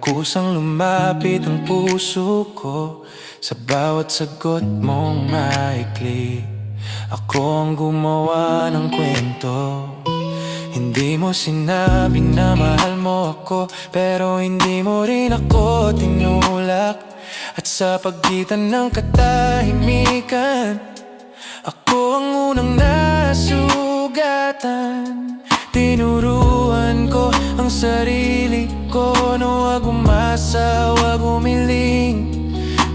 kusang lumapit ang puso ko sa bawat sagot mong maikli. Ako ang gumawa ng kwento. Hindi mo sinabi na mahal mo ako, pero hindi mo rin ako tinulak. At sa pagitan ng katahimikan, ako ang unang nasugatan. Tinuruan ko ang sarili ko na huwag umasa, huwag umiling.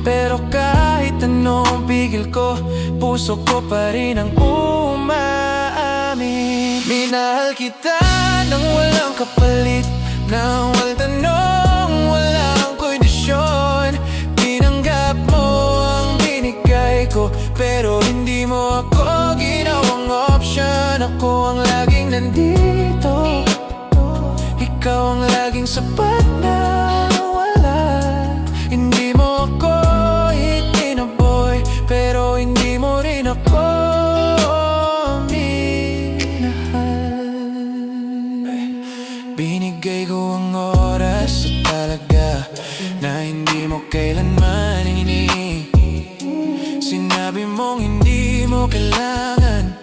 Pero kahit anong pigil ko, puso ko pa rin ang umaamin. Minahal kita nang walang kapalit, nang walang tanong, walang kondisyon. Tinanggap mo ang binigay ko, pero hindi mo ako ginawang option. Ako ang laging nandito, ikaw ang laging sapat na wala. Hindi mo ako itinaboy, pero hindi mo rin ako minahal. Binigay ko ang oras at talaga na hindi mo kailanman hinihingi. Sinabi mong hindi mo kailangan,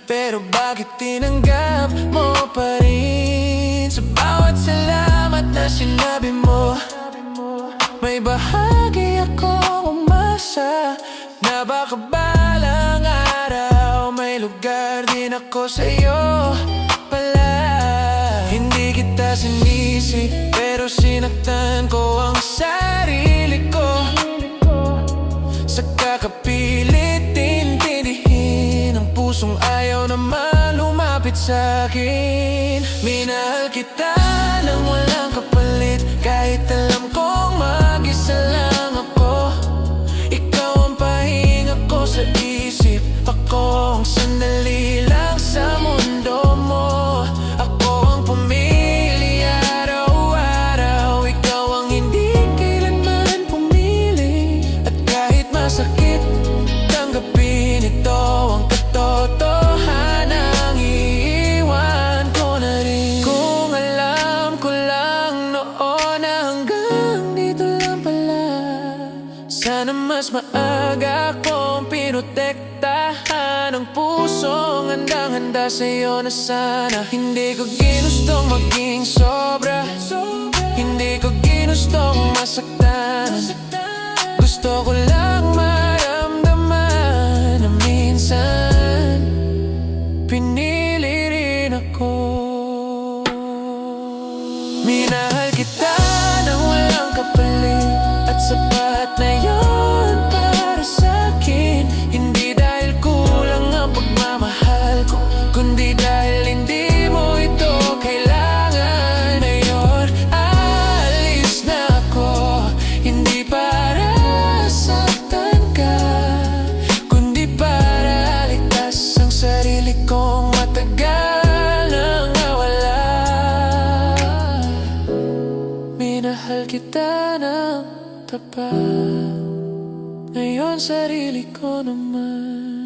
pero bakit tinanggap mo pa rin? Sa bawat salamat na sinabi mo, may bahagi akong umasa na baka balang araw may lugar din ako sa'yo pala. Hindi kita sinisi, pero sinaktan ko ang sarili ko. Sa kakapilit intindihin ang pusong ayaw na malumapit sa'kin. Minahal kita nang walang kapalit, kahit alam kong mag-isa lang ako. Ikaw ang pahinga ko sa isip, ako ang sandali lang sa mundo mo. Ako ang pumili araw-araw, ikaw ang hindi kailanman pumili. At kahit masakit, tanggapin ito ang katotohanan, iiwan ko na rin. Kung alam ko lang noon na hanggang dito lang pala, sana mas maaga kong pinotektahan ang pusong handang-handa sa'yo na sana. Hindi ko ginustong maging sobra, hindi ko ginustong masaktan. Gusto ko lang maramdaman na minsan pinili rin ako. Minahal kita nang walang kapalit, at sapat na yun para sa'kin. Hindi dahil kulang ang pagmamahal ko, kundi dahil hindi mo ito kailangan. Ngayon alis na ako, hindi para saktan ka, kundi para ligtas ang sarili kong matagal nang nawala. Minahal kita ng tapat, ngayon sarili ko naman.